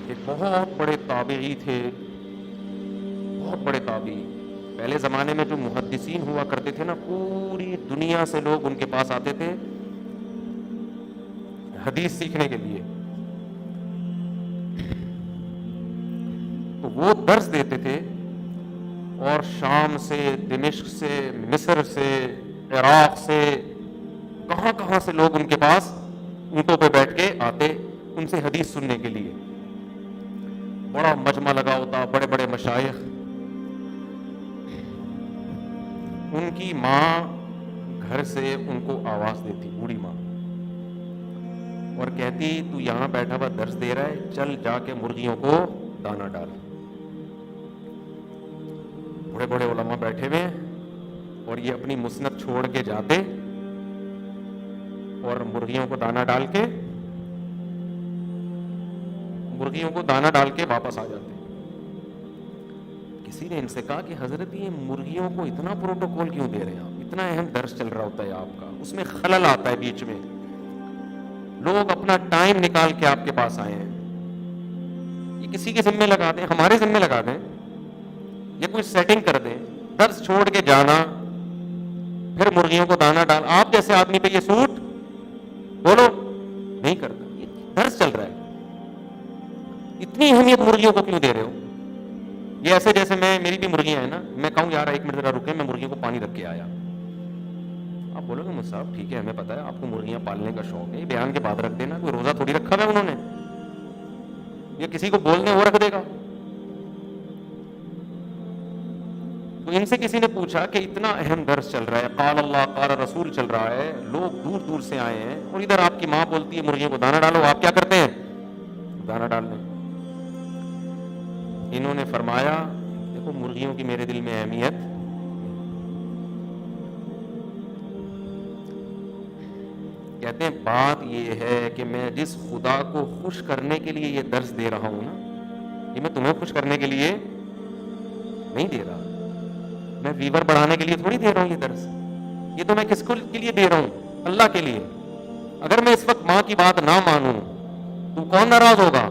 ایک بہت بڑے تابعی تھے، بہت بڑے تابعی. پہلے زمانے میں جو محدثین ہوا کرتے تھے نا، پوری دنیا سے لوگ ان کے پاس آتے تھے حدیث سیکھنے کے لیے. تو وہ درس دیتے تھے، اور شام سے، دمشق سے، مصر سے، عراق سے، کہاں کہاں سے لوگ ان کے پاس اونٹوں پہ بیٹھ کے آتے ان سے حدیث سننے کے لیے. بڑا مجمع لگا ہوتا، بڑے بڑے مشائخ. ان کی ماں گھر سے ان کو آواز دیتی، بوڑھی ماں، اور کہتی تو یہاں بیٹھا ہوا درس دے رہا ہے، چل جا کے مرغیوں کو دانا ڈال. بڑے بڑے علماء بیٹھے ہوئے ہیں، اور یہ اپنی مسند چھوڑ کے جاتے اور مرغیوں کو دانا ڈال کے واپس آ جاتے. کسی نے ان سے کہا کہ حضرت یہ مرغیوں کو اتنا پروٹوکول کیوں دے رہے ہیں آپ؟ اتنا اہم درس چل رہا ہوتا ہے آپ کا، اس میں خلل آتا ہے بیچ میں. لوگ اپنا ٹائم نکال کے آپ کے پاس آئے ہیں، یہ کسی کے ذمہ لگا دیں، ہمارے ذمہ لگا دیں، یا کوئی سیٹنگ کر دیں. درس چھوڑ کے جانا، پھر مرغیوں کو دانا ڈال. آپ جیسے آدمی پہ یہ سوٹ بولو نہیں کرتا. یہ درس چل رہا ہے، اتنی اہمیت مرغیوں کو کیوں دے رہے ہو؟ یہ ایسے جیسے میری بھی مرغیاں ہیں نا، میں کہوں یار ایک منٹ ذرا رکے، میں مرغیوں کو پانی رکھ کے آیا. آپ بولو گے مجھ صاحب ٹھیک ہے، ہمیں پتا ہے آپ کو مرغیاں پالنے کا شوق ہے، یہ بیان کے بعد رکھ دینا. کوئی روزہ تھوڑی رکھا ہوا ہے انہوں نے، یا کسی کو بولنے وہ رکھ دے گا. تو ان سے کسی نے پوچھا کہ اتنا اہم درس چل رہا ہے، قال اللہ قال رسول چل رہا ہے، لوگ دور دور سے آئے ہیں، اور ادھر آپ کی ماں بولتی ہے مرغیوں کو دانا ڈالو، آپ کیا کرتے ہیں؟ دانا ڈال لیں. انہوں نے فرمایا دیکھو مرغیوں کی میرے دل میں اہمیت، کہتے ہیں بات یہ ہے کہ میں جس خدا کو خوش کرنے کے لیے یہ درس دے رہا ہوں نا، یہ میں تمہیں خوش کرنے کے لیے نہیں دے رہا، میں ویور بڑھانے کے لیے تھوڑی دے رہا ہوں یہ درس. یہ تو میں کس کو کے لیے دے رہا ہوں؟ اللہ کے لیے. اگر میں اس وقت ماں کی بات نہ مانوں تو کون ناراض ہوگا؟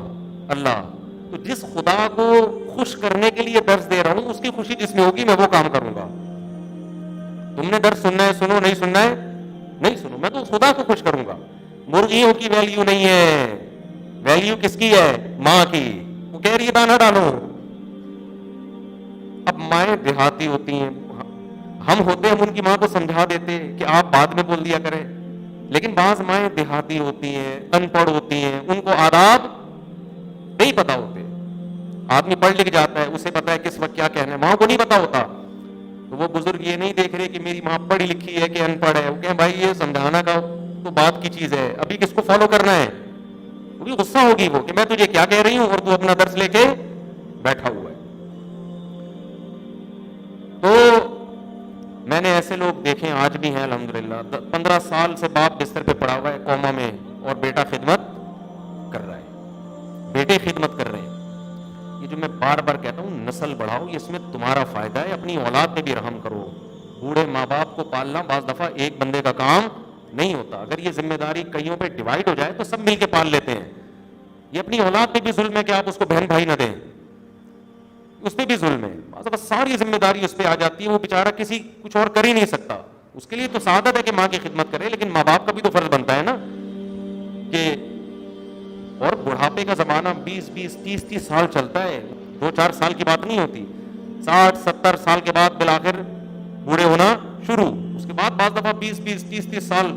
اللہ. تو جس خدا کو خوش کرنے کے لیے درس دے رہا ہوں، اس کی خوشی جس میں ہوگی میں وہ کام کروں گا. تم نے درس سننا ہے سنو، نہیں سننا ہے نہیں سنو، میں تو خدا کو خوش کروں گا. مرغیوں کی ویلیو نہیں ہے، ویلیو کس کی ہے؟ ماں کی. وہ کہہ رہی ہے دانا ڈالو. اب مائیں دیہاتی ہوتی ہیں، ہم ہوتے ہم ان کی ماں کو سمجھا دیتے کہ آپ بعد میں بول دیا کریں، لیکن بعض مائیں دیہاتی ہوتی ہیں، ان پڑھ ہوتی ہیں، ان کو آداب نہیں پتا ہوتے. آدمی پڑھ لکھ جاتا ہے، اسے پتا ہے کس وقت کیا کہنا ہے، ماں کو نہیں پتا ہوتا. تو وہ بزرگ یہ نہیں دیکھ رہے کہ میری ماں پڑھی لکھی ہے کہ ان پڑھ ہے، وہ کہیں بھائی یہ سمجھانا کا تو بات کی چیز ہے، ابھی کس کو فالو کرنا ہے. وہ بھی غصہ ہوگی وہ کہ میں تجھے کیا کہہ رہی ہوں اور تو اپنا درس لے کے بیٹھا ہوا ہے. تو میں نے ایسے لوگ دیکھے آج بھی ہیں الحمدللہ. 15 سال سے باپ بستر پہ پڑا ہوا ہے کوما میں، اور بیٹا خدمت کر رہا ہے، بیٹے خدمت کر رہے ہیں. یہ جو میں بار بار کہتا ہوں نسل بڑھاؤ، اس میں تمہارا فائدہ ہے. اپنی اولاد پہ بھی رحم کرو. بوڑھے ماں باپ کو پالنا بعض دفعہ ایک بندے کا کام نہیں ہوتا. اگر یہ ذمہ داری کئیوں پہ ڈیوائڈ ہو جائے تو سب مل کے پال لیتے ہیں. یہ اپنی اولاد پہ بھی ظلم ہے کہ آپ اس کو بہن بھائی نہ دیں، اس پہ بھی ظلم ہے. بس ساری ذمہ داری اس پہ آ جاتی ہے، وہ بیچارہ کسی کچھ اور کر ہی نہیں سکتا. اس کے لیے تو سعادت ہے کہ ماں کی خدمت کرے، لیکن ماں باپ کا بھی تو فرض بنتا ہے نا کہ. اور بڑھاپے کا زمانہ 20 30 سال چلتا ہے، 2-4 سال کی بات نہیں ہوتی. 60-70 سال کے بعد بالآخر بوڑھے ہونا شروع. اس کے بعد بعض دفعہ 20-30 سال.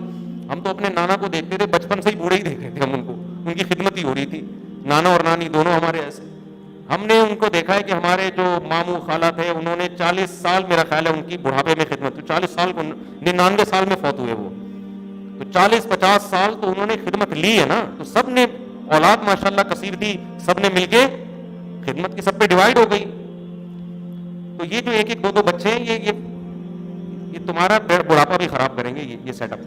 ہم تو اپنے نانا کو دیکھتے تھے، بچپن سے ہی بوڑھے ہی دیکھتے تھے ہم ان کو، ان کی خدمت ہی ہو رہی تھی. نانا اور نانی دونوں ہمارے ایسے. ہم نے ان کو دیکھا ہے کہ ہمارے جو ماموں خالہ تھے انہوں نے 40 سال میرا خیال ہے ان کی بڑھاپے میں خدمت کی. 40 سال کو 99 سال میں فوت ہوئے وہ. تو 40-50 سال تو انہوں نے خدمت لی ہے نا. تو سب نے اولاد ماشاءاللہ کثیر تھی، سب نے مل کے خدمت کی، سب پہ ڈیوائڈ ہو گئی. تو یہ جو ایک 2 بچے ہیں، یہ تمہارا بڑھاپا بھی خراب کریں گے یہ سیٹ اپ.